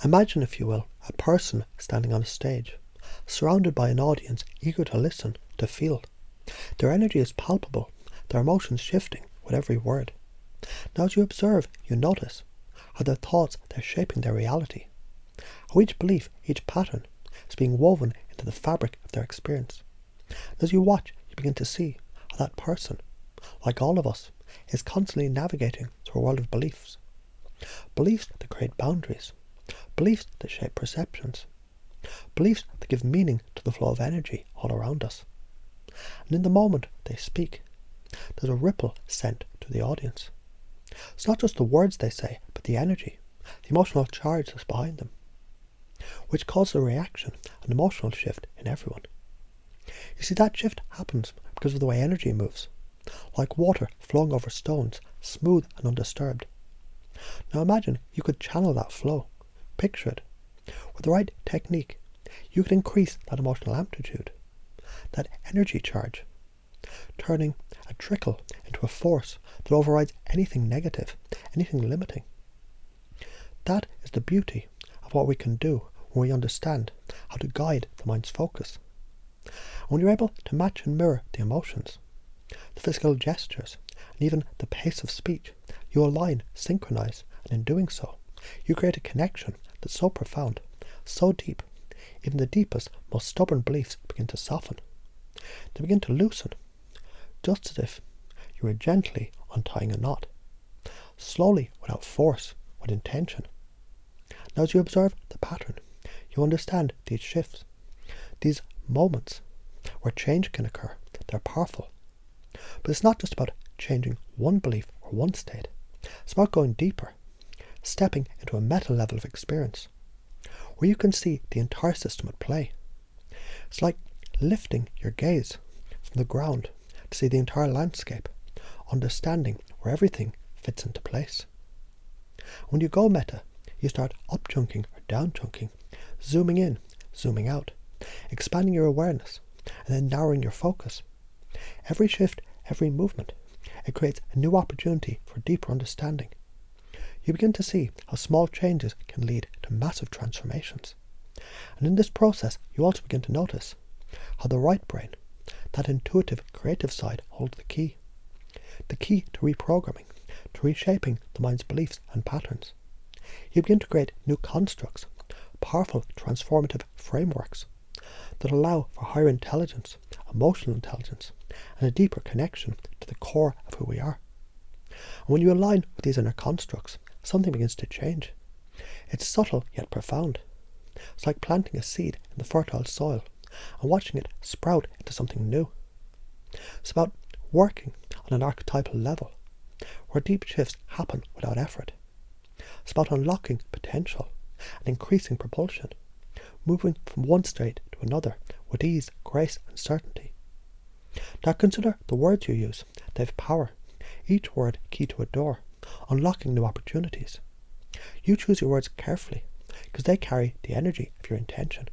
Imagine, if you will, a person standing on a stage, surrounded by an audience eager to listen, to feel. Their energy is palpable, their emotions shifting with every word. Now as you observe, you notice how their thoughts they're shaping their reality, how each belief, each pattern is being woven into the fabric of their experience. And as you watch, you begin to see how that person, like all of us, is constantly navigating through a world of beliefs. Beliefs that create boundaries, beliefs that shape perceptions, beliefs that give meaning to the flow of energy all around us. And in the moment they speak, there's a ripple sent to the audience. It's not just the words they say, but the energy, the emotional charge that's behind them, which causes a reaction, an emotional shift in everyone. You see, that shift happens because of the way energy moves, like water flowing over stones, smooth and undisturbed. Now imagine you could channel that flow. Picture it. With the right technique, you could increase that emotional amplitude, that energy charge, turning a trickle into a force that overrides anything negative, anything limiting. That is the beauty of what we can do when we understand how to guide the mind's focus. When you're able to match and mirror the emotions, the physical gestures, and even the pace of speech, you align, synchronize, and in doing so, you create a connection that's so profound, so deep, even the deepest, most stubborn beliefs begin to soften. They begin to loosen, just as if you were gently untying a knot, slowly, without force, with intention. Now as you observe the pattern, you understand these shifts, these moments where change can occur. They're powerful. But it's not just about changing one belief or one state. It's about going deeper, stepping into a meta level of experience, where you can see the entire system at play. It's like lifting your gaze from the ground to see the entire landscape, understanding where everything fits into place. When you go meta, you start up-chunking or down-chunking, zooming in, zooming out, expanding your awareness, and then narrowing your focus. Every shift, every movement, it creates a new opportunity for deeper understanding. You begin to see how small changes can lead to massive transformations. And in this process, you also begin to notice how the right brain, that intuitive, creative side, holds the key to reprogramming, to reshaping the mind's beliefs and patterns. You begin to create new constructs, powerful transformative frameworks that allow for higher intelligence, emotional intelligence, and a deeper connection to the core of who we are. And when you align with these inner constructs, something begins to change. It's subtle yet profound. It's like planting a seed in the fertile soil and watching it sprout into something new. It's about working on an archetypal level, where deep shifts happen without effort. It's about unlocking potential and increasing propulsion, moving from one state to another with ease, grace, and certainty. Now consider the words you use. They have power, each word key to a door, unlocking new opportunities. You choose your words carefully, because they carry the energy of your intention.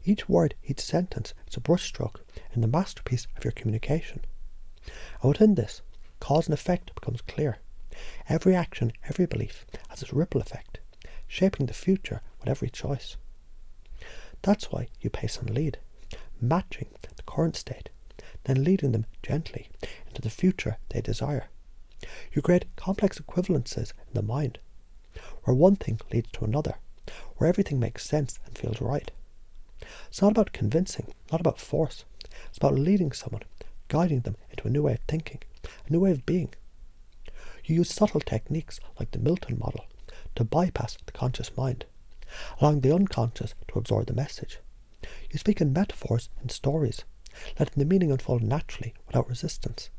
Each word, each sentence is a brushstroke in the masterpiece of your communication. And within this, cause and effect becomes clear. Every action, every belief has its ripple effect, shaping the future with every choice. That's why you pace and lead, matching the current state, then leading them gently into the future they desire. You create complex equivalences in the mind, where one thing leads to another, where everything makes sense and feels right. It's not about convincing, not about force. It's about leading someone, guiding them into a new way of thinking, a new way of being. You use subtle techniques like the Milton model to bypass the conscious mind, allowing the unconscious to absorb the message. You speak in metaphors and stories, letting the meaning unfold naturally without resistance.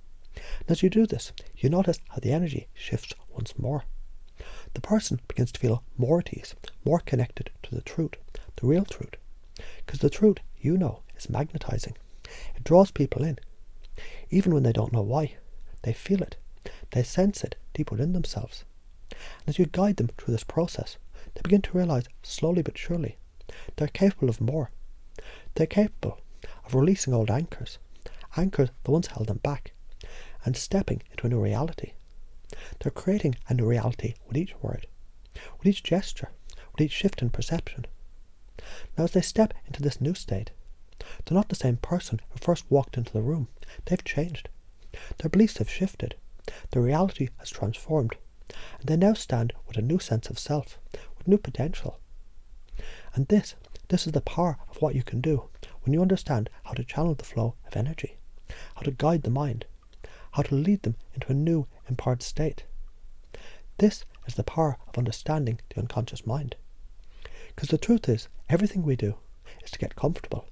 And as you do this, you notice how the energy shifts once more. The person begins to feel more at ease, more connected to the truth, the real truth. Because the truth, you know, is magnetizing. It draws people in. Even when they don't know why, they feel it. They sense it deep within themselves. And as you guide them through this process, they begin to realize, slowly but surely, they're capable of more. They're capable of releasing old anchors that once held them back, and stepping into a new reality. They're creating a new reality with each word, with each gesture, with each shift in perception. Now as they step into this new state, they're not the same person who first walked into the room. They've changed. Their beliefs have shifted. Their reality has transformed. And they now stand with a new sense of self, with new potential. And this is the power of what you can do when you understand how to channel the flow of energy, how to guide the mind, how to lead them into a new empowered state. This is the power of understanding the unconscious mind. Because the truth is, everything we do is to get comfortable,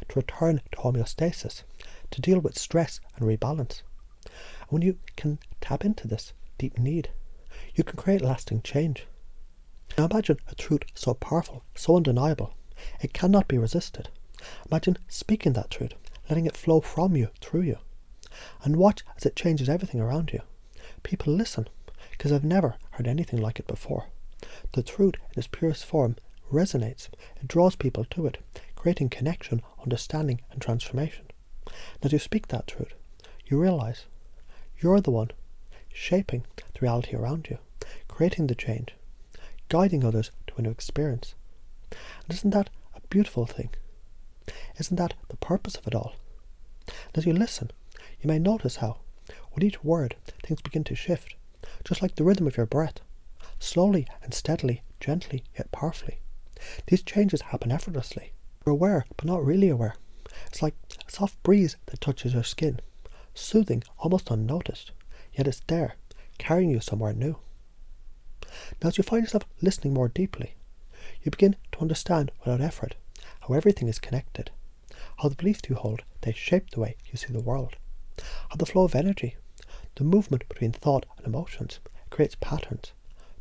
to return to homeostasis, to deal with stress and rebalance. And when you can tap into this deep need, you can create lasting change. Now imagine a truth so powerful, so undeniable, it cannot be resisted. Imagine speaking that truth, letting it flow from you, through you. And watch as it changes everything around you. People listen, because they've never heard anything like it before. The truth in its purest form resonates. It draws people to it, creating connection, understanding, and transformation. And as you speak that truth, you realize you're the one shaping the reality around you, creating the change, guiding others to a new experience. And isn't that a beautiful thing? Isn't that the purpose of it all? And as you listen, you may notice how, with each word, things begin to shift, just like the rhythm of your breath, slowly and steadily, gently yet powerfully. These changes happen effortlessly. You're aware, but not really aware. It's like a soft breeze that touches your skin, soothing, almost unnoticed, yet it's there, carrying you somewhere new. Now as you find yourself listening more deeply, you begin to understand without effort how everything is connected, how the beliefs you hold, they shape the way you see the world, how the flow of energy, the movement between thought and emotions, creates patterns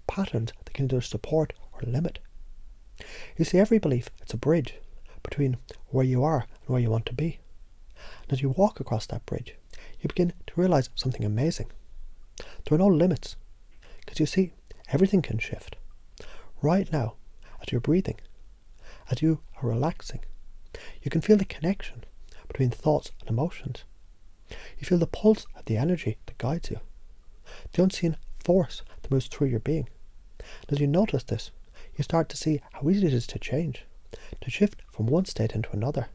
that can either support or limit. You see, every belief, it's a bridge between where you are and where you want to be. And as you walk across that bridge, you begin to realize something amazing. There are no limits, because you see, everything can shift. Right now, as you're breathing, as you are relaxing, you can feel the connection between thoughts and emotions. You feel the pulse of the energy that guides you, the unseen force that moves through your being. And as you notice this, you start to see how easy it is to change, to shift from one state into another.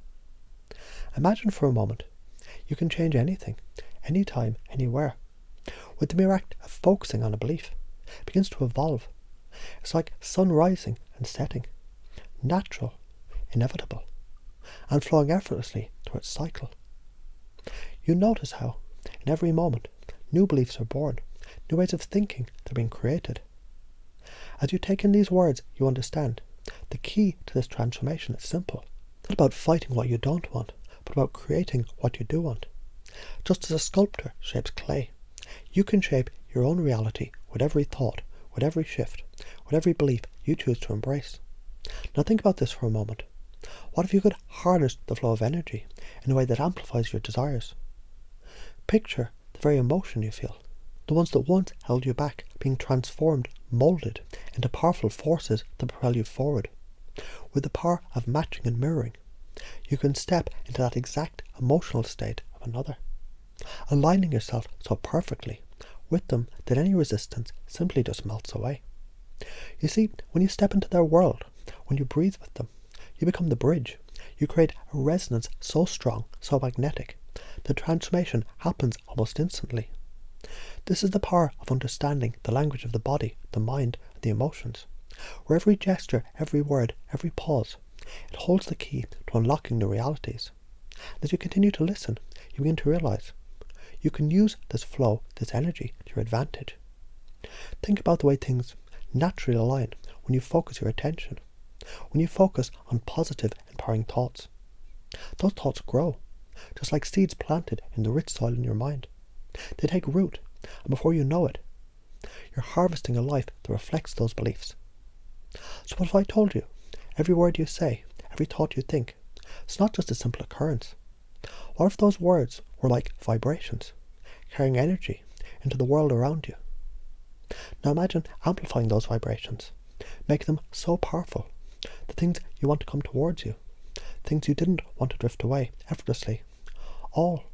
Imagine for a moment, you can change anything, anytime, anywhere. With the mere act of focusing on a belief, it begins to evolve. It's like sun rising and setting, natural, inevitable, and flowing effortlessly through its cycle. You notice how, in every moment, new beliefs are born, new ways of thinking that are being created. As you take in these words, you understand the key to this transformation is simple. It's not about fighting what you don't want, but about creating what you do want. Just as a sculptor shapes clay, you can shape your own reality with every thought, with every shift, with every belief you choose to embrace. Now think about this for a moment. What if you could harness the flow of energy in a way that amplifies your desires? Picture the very emotion you feel, the ones that once held you back, being transformed, moulded into powerful forces that propel you forward. With the power of matching and mirroring, you can step into that exact emotional state of another, aligning yourself so perfectly with them that any resistance simply just melts away. You see, when you step into their world, when you breathe with them, you become the bridge. You create a resonance so strong, so magnetic, the transformation happens almost instantly. This is the power of understanding the language of the body, the mind, and the emotions, where every gesture, every word, every pause, it holds the key to unlocking new realities. As you continue to listen, you begin to realize you can use this flow, this energy, to your advantage. Think about the way things naturally align when you focus your attention, when you focus on positive, empowering thoughts. Those thoughts grow, just like seeds planted in the rich soil in your mind. They take root, and before you know it, you're harvesting a life that reflects those beliefs. So what if I told you, every word you say, every thought you think, it's not just a simple occurrence? What if those words were like vibrations, carrying energy into the world around you? Now imagine amplifying those vibrations, make them so powerful, the things you want to come towards you, things you didn't want to drift away effortlessly, all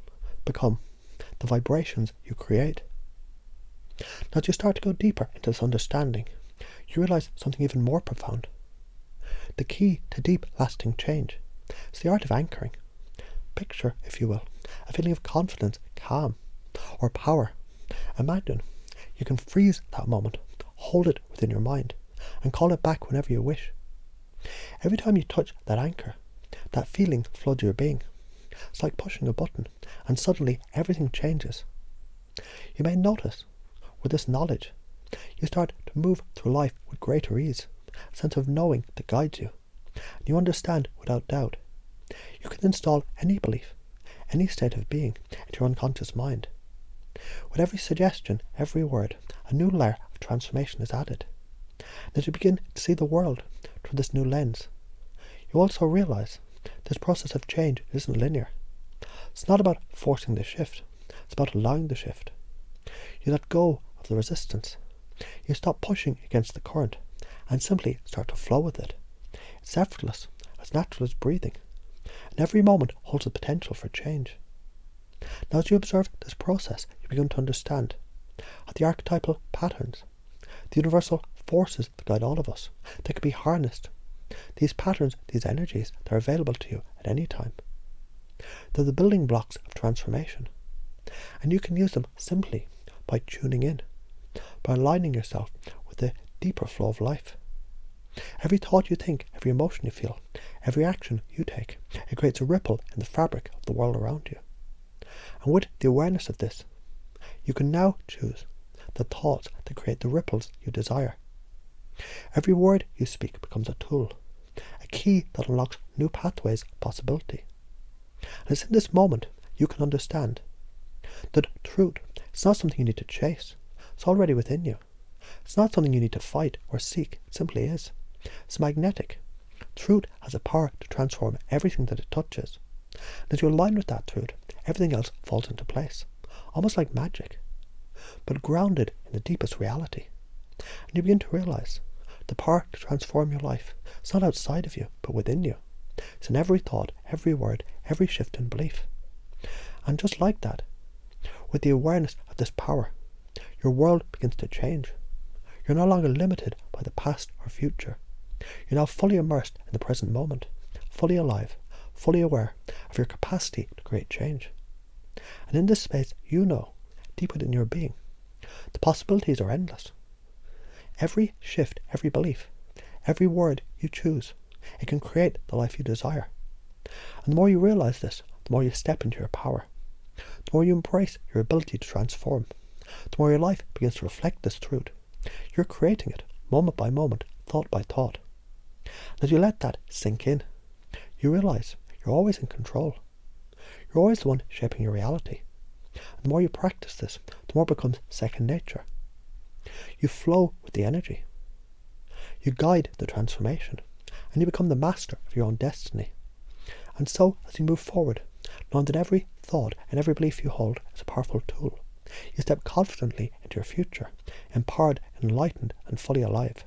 become the vibrations you create. Now as you start to go deeper into this understanding, you realize something even more profound. The key to deep, lasting change is the art of anchoring. Picture, if you will, a feeling of confidence, calm, or power. Imagine you can freeze that moment, hold it within your mind, and call it back whenever you wish. Every time you touch that anchor, that feeling floods your being. It's like pushing a button, and suddenly everything changes. You may notice, with this knowledge, you start to move through life with greater ease, a sense of knowing that guides you. And you understand without doubt. You can install any belief, any state of being into your unconscious mind. With every suggestion, every word, a new layer of transformation is added. And as you begin to see the world through this new lens, you also realize this process of change isn't linear. It's not about forcing the shift, it's about allowing the shift. You let go of the resistance. You stop pushing against the current and simply start to flow with it. It's effortless, as natural as breathing, and every moment holds the potential for change. Now as you observe this process, you begin to understand how the archetypal patterns, the universal forces that guide all of us, that can be harnessed. These patterns, these energies, they're available to you at any time. They're the building blocks of transformation, and you can use them simply by tuning in, by aligning yourself with the deeper flow of life. Every thought you think, every emotion you feel, every action you take, it creates a ripple in the fabric of the world around you. And with the awareness of this, you can now choose the thoughts that create the ripples you desire. Every word you speak becomes a tool, a key that unlocks new pathways of possibility. And it's in this moment you can understand that truth is not something you need to chase. It's already within you. It's not something you need to fight or seek. It simply is. It's magnetic. Truth has a power to transform everything that it touches. And as you align with that truth, everything else falls into place, almost like magic, but grounded in the deepest reality. And you begin to realize the power to transform your life is not outside of you, but within you. It's in every thought, every word, every shift in belief. And just like that, with the awareness of this power, your world begins to change. You're no longer limited by the past or future. You're now fully immersed in the present moment, fully alive, fully aware of your capacity to create change. And in this space, you know, deep within your being, the possibilities are endless. Every shift, every belief, every word you choose, it can create the life you desire. And the more you realize this, the more you step into your power. The more you embrace your ability to transform, the more your life begins to reflect this truth. You're creating it, moment by moment, thought by thought. And as you let that sink in, you realize you're always in control. You're always the one shaping your reality. And the more you practice this, the more it becomes second nature. You flow with the energy. You guide the transformation, and you become the master of your own destiny. And so, as you move forward, knowing that every thought and every belief you hold is a powerful tool, you step confidently into your future, empowered, enlightened, and fully alive.